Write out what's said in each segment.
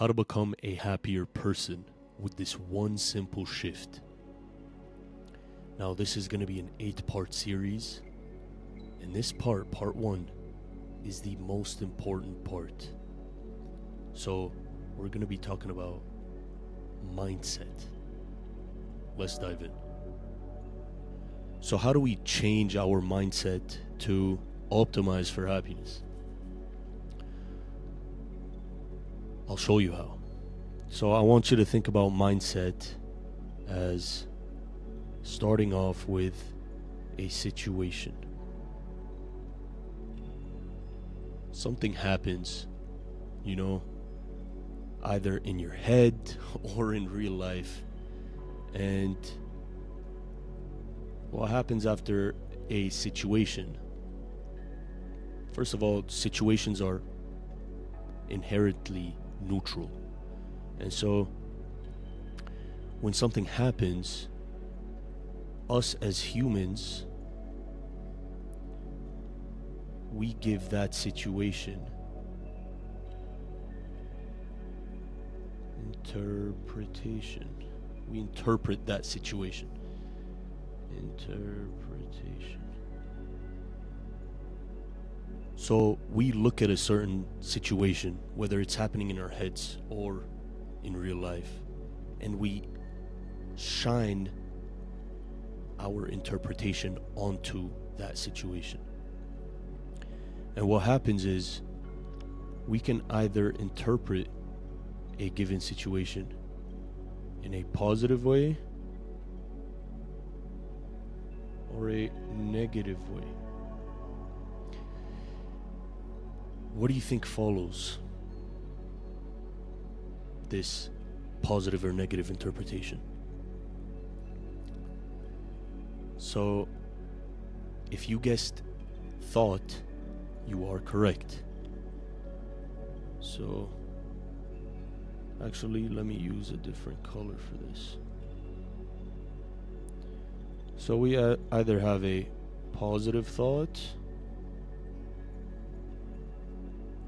how to become a happier person with this one simple shift. Now, this is going to be an 8-part series, and this part 1, is the most important part. So, we're going to be talking about mindset. Let's dive in. So, how do we change our mindset to optimize for happiness? I'll show you how. So, I want you to think about mindset as starting off with a situation. Something happens, either in your head or in real life. And what happens after a situation? First of all, situations are inherently neutral. And so, when something happens, us as humans, we give that situation interpretation. We interpret that situation. Interpretation. So we look at a certain situation, whether it's happening in our heads or in real life, and we shine our interpretation onto that situation. And what happens is we can either interpret a given situation in a positive way or a negative way. What do you think follows this positive or negative interpretation? So, if you guessed thought, you are correct. So, actually, let me use a different color for this. So we either have a positive thought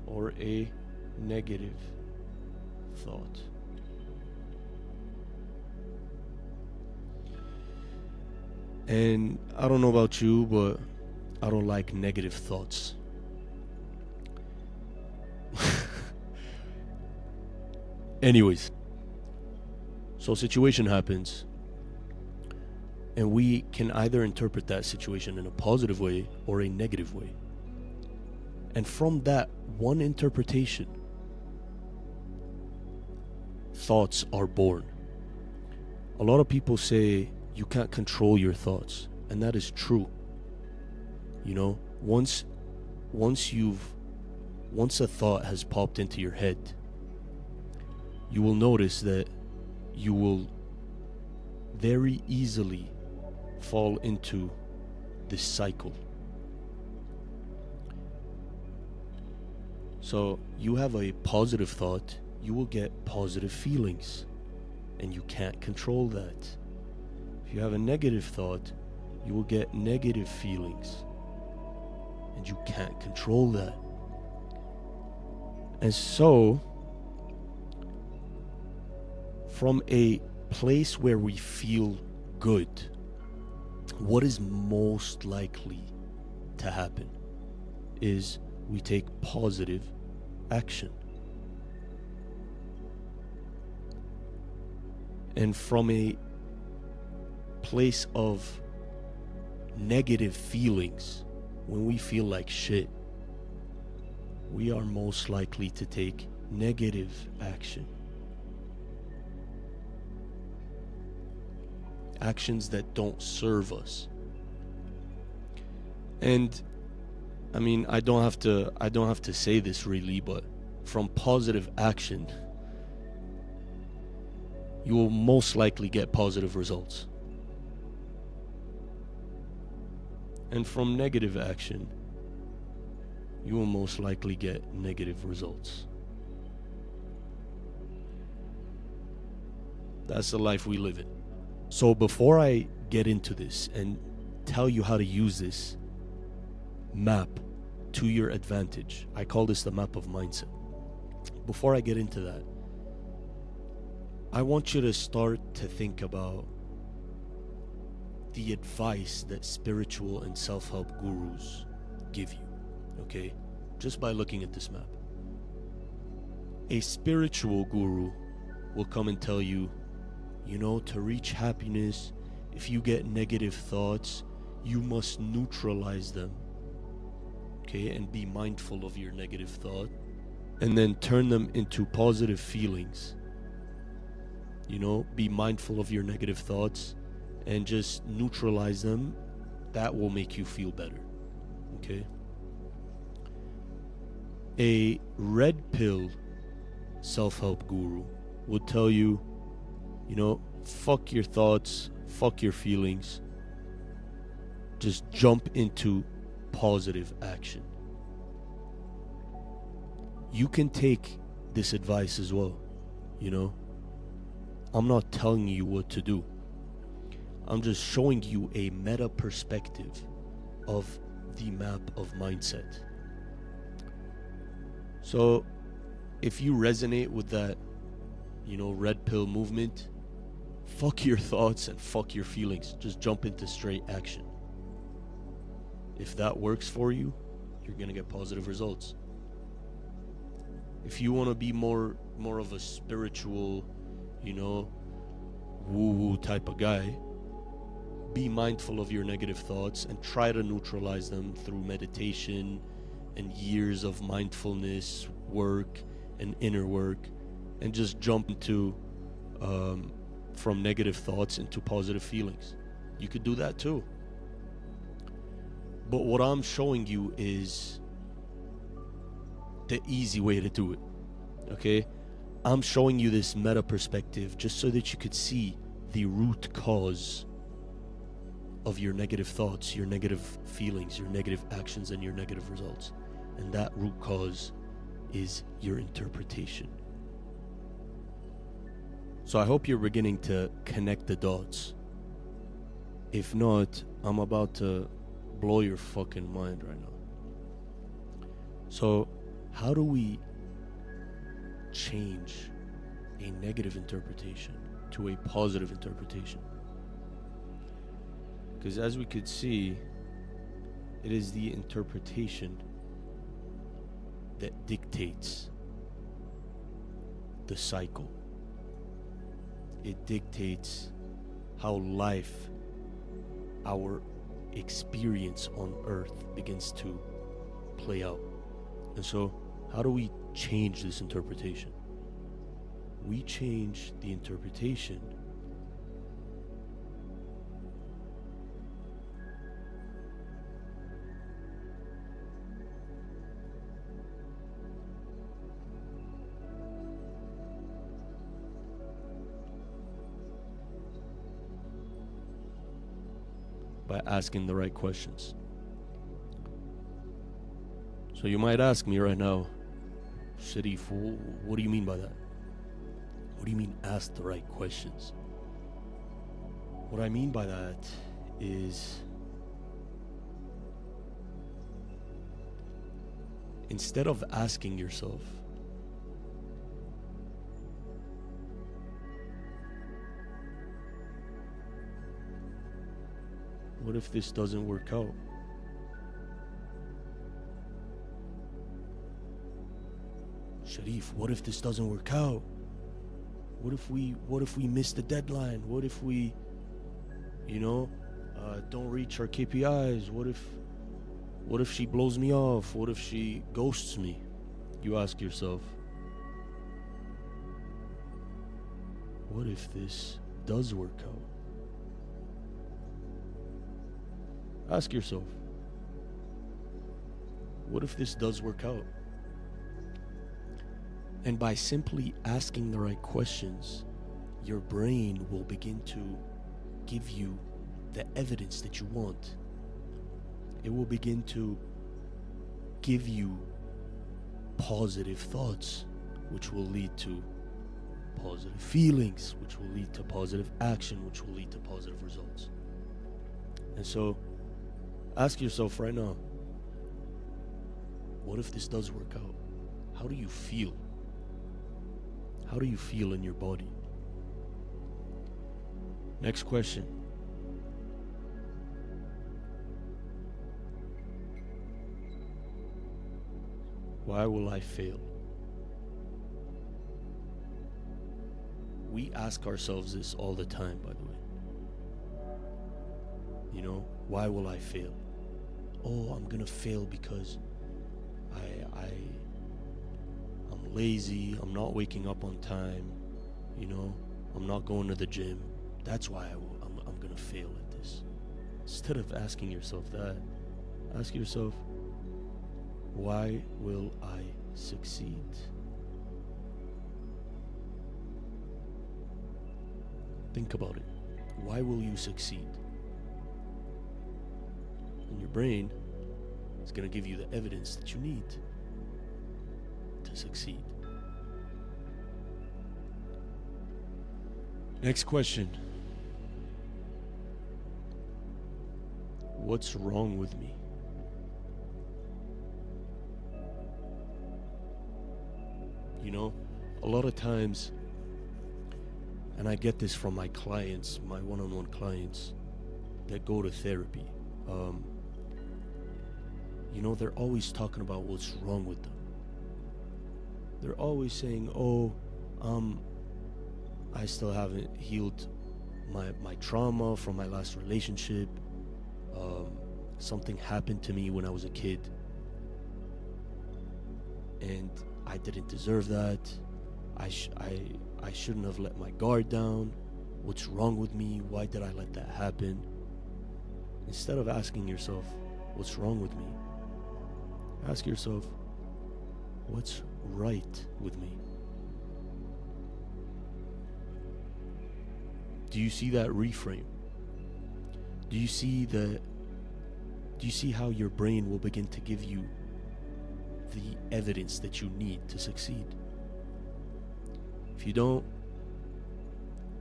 or a negative thought. And I don't know about you, but I don't like negative thoughts. Anyways, so situation happens, and we can either interpret that situation in a positive way or a negative way. And from that one interpretation, thoughts are born. A lot of people say you can't control your thoughts, and that is true. Once a thought has popped into your head, you will notice that you will very easily fall into this cycle. So you have a positive thought, you will get positive feelings, and you can't control that. If you have a negative thought, you will get negative feelings, and you can't control that. And so, from a place where we feel good, what is most likely to happen is we take positive action. And from a place of negative feelings, when we feel like shit, we are most likely to take negative action. Actions that don't serve us. And I mean, I don't have to say this really, but from positive action, you will most likely get positive results. And from negative action, you will most likely get negative results. That's the life we live in. So before I get into this and tell you how to use this map to your advantage, I call this the map of mindset. Before I get into that, I want you to start to think about the advice that spiritual and self-help gurus give you, okay? Just by looking at this map. A spiritual guru will come and tell you, to reach happiness, if you get negative thoughts, you must neutralize them, okay? And be mindful of your negative thought, and then turn them into positive feelings. Be mindful of your negative thoughts and just neutralize them. That will make you feel better, okay? A red pill self-help guru would tell you, fuck your thoughts, fuck your feelings, just jump into positive action. You can take this advice as well, I'm not telling you what to do. I'm just showing you a meta perspective of the map of mindset. So if you resonate with that, red pill movement, fuck your thoughts and fuck your feelings. Just jump into straight action. If that works for you, you're going to get positive results. If you want to be more of a spiritual, woo-woo type of guy, be mindful of your negative thoughts and try to neutralize them through meditation and years of mindfulness work and inner work, and just jump into from negative thoughts into positive feelings. You could do that too. But what I'm showing you is the easy way to do it, okay? I'm showing you this meta perspective just so that you could see the root cause of your negative thoughts, your negative feelings, your negative actions, and your negative results. And that root cause is your interpretation. So I hope you're beginning to connect the dots. If not, I'm about to blow your fucking mind right now. So how do we change a negative interpretation to a positive interpretation? Because as we could see, it is the interpretation that dictates the cycle. It dictates how life, our experience on earth, begins to play out. And so, how do we change this interpretation? We change the interpretation by asking the right questions. So you might ask me right now, Sharif, what do you mean by that? What do you mean ask the right questions? What I mean by that is, instead of asking yourself, what if this doesn't work out? Sharif, what if this doesn't work out? What if we miss the deadline? What if we, don't reach our KPIs? What if she blows me off? What if she ghosts me? You ask yourself, what if this does work out? Ask yourself, what if this does work out? And by simply asking the right questions, your brain will begin to give you the evidence that you want. It will begin to give you positive thoughts, which will lead to positive feelings, which will lead to positive action, which will lead to positive results. And so, ask yourself right now, what if this does work out? How do you feel? How do you feel in your body? Next question. Why will I fail? We ask ourselves this all the time, by the way. You know, why will I fail? Oh, I'm gonna fail because I'm lazy, I'm not waking up on time, you know, I'm not going to the gym. That's why I'm gonna fail at this. Instead of asking yourself that, ask yourself, why will I succeed? Think about it. Why will you succeed? And your brain is going to give you the evidence that you need to succeed. Next question. What's wrong with me? You know, a lot of times, and I get this from my clients, my one-on-one clients that go to therapy. You know, they're always talking about what's wrong with them. They're always saying, oh, I still haven't healed my trauma from my last relationship. Something happened to me when I was a kid, and I didn't deserve that. I shouldn't have let my guard down. What's wrong with me? Why did I let that happen? Instead of asking yourself, what's wrong with me? Ask yourself, what's right with me? Do you see that reframe? Do you see how your brain will begin to give you the evidence that you need to succeed? If you don't,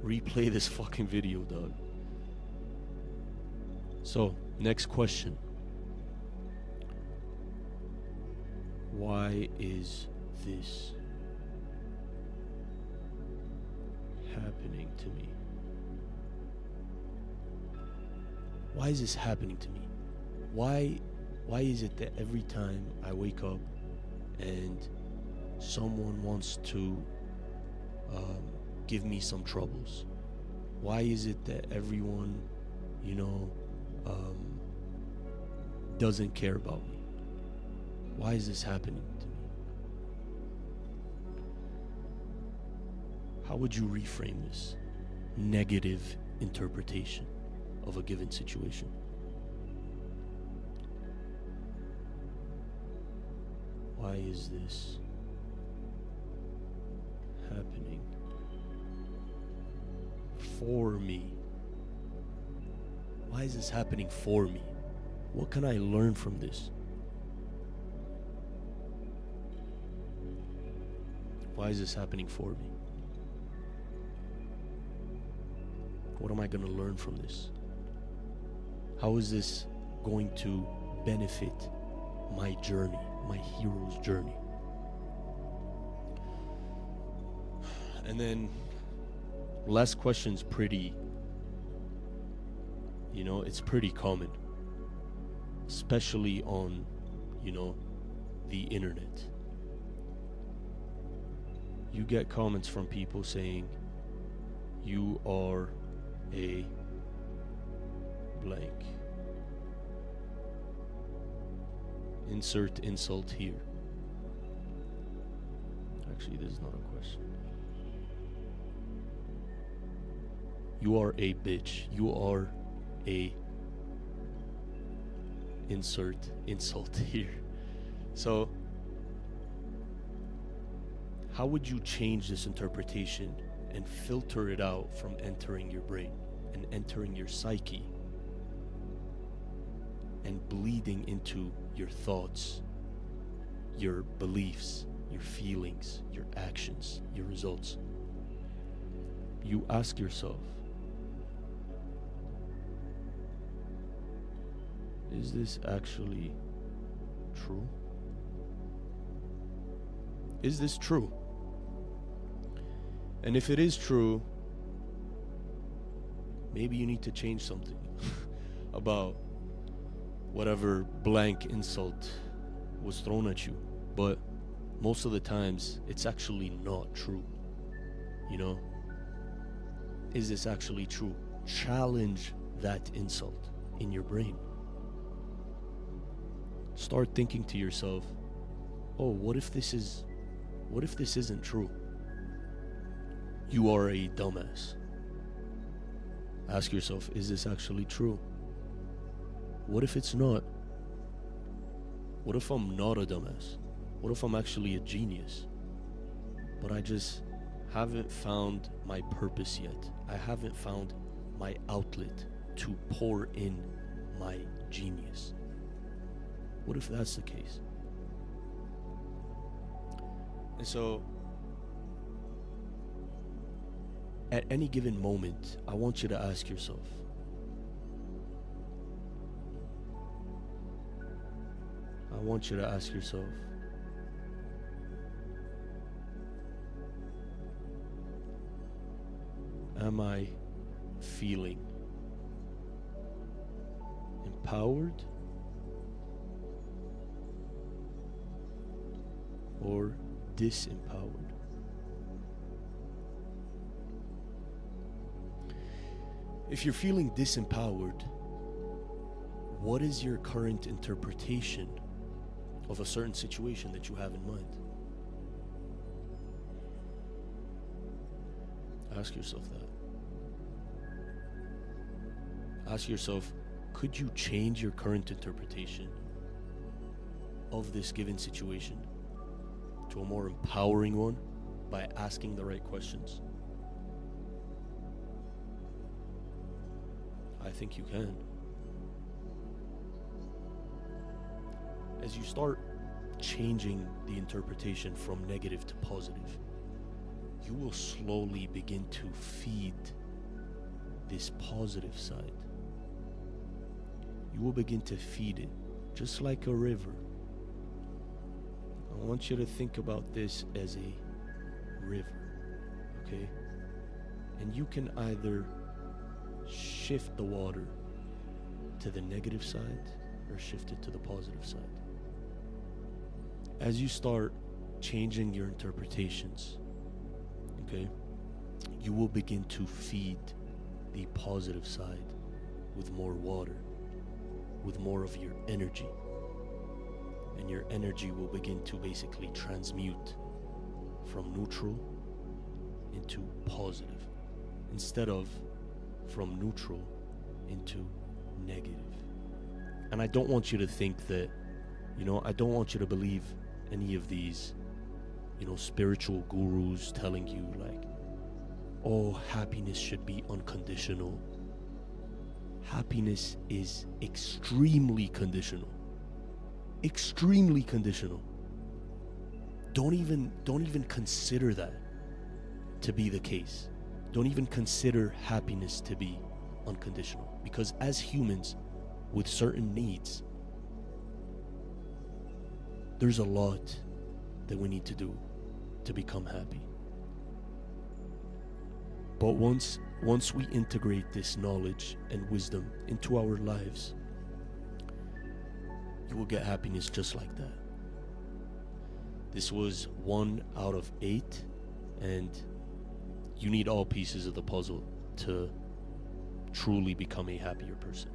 replay this fucking video, dog. So, next question. Why is this happening to me? Why is this happening to me? Why is it that every time I wake up and someone wants to give me some troubles? Why is it that everyone, you know, doesn't care about me? Why is this happening to me? How would you reframe this negative interpretation of a given situation? Why is this happening for me? Why is this happening for me? What can I learn from this? Why is this happening for me? What am I going to learn from this? How is this going to benefit my journey, my hero's journey? And then last question's pretty, you know, it's pretty common, especially on, you know, the internet. You get comments from people saying, you are a blank. Insert insult here. Actually, this is not a question. You are a bitch. You are a insert insult here. So, how would you change this interpretation and filter it out from entering your brain and entering your psyche and bleeding into your thoughts, your beliefs, your feelings, your actions, your results? You ask yourself, is this actually true? Is this true? And if it is true, Maybe you need to change something about whatever blank insult was thrown at you. But most of the times, it's actually not true. You know? Is this actually true? Challenge that insult in your brain. Start thinking to yourself, oh, what if this isn't true? You are a dumbass. Ask yourself, is this actually true? What if it's not? What if I'm not a dumbass? What if I'm actually a genius? But I just haven't found my purpose yet. I haven't found my outlet to pour in my genius. What if that's the case? And so, at any given moment, I want you to ask yourself, am I feeling empowered or disempowered? If you're feeling disempowered, what is your current interpretation of a certain situation that you have in mind? Ask yourself that. Ask yourself, could you change your current interpretation of this given situation to a more empowering one by asking the right questions? I think you can. As you start changing the interpretation from negative to positive, you will slowly begin to feed this positive side. You will begin to feed it, just like a river. I want you to think about this as a river, okay? And you can either shift the water to the negative side or shift it to the positive side. As you start changing your interpretations, okay, you will begin to feed the positive side with more water, with more of your energy. And your energy will begin to basically transmute from neutral into positive, instead of from neutral into negative. And I don't want you to think that, I don't want you to believe any of these, spiritual gurus telling you like, oh, happiness should be unconditional. Happiness is extremely conditional. Extremely conditional. Don't even consider that to be the case. Don't even consider happiness to be unconditional. Because as humans with certain needs, there's a lot that we need to do to become happy. But once we integrate this knowledge and wisdom into our lives, you will get happiness just like that. This was 1 out of 8, and you need all pieces of the puzzle to truly become a happier person.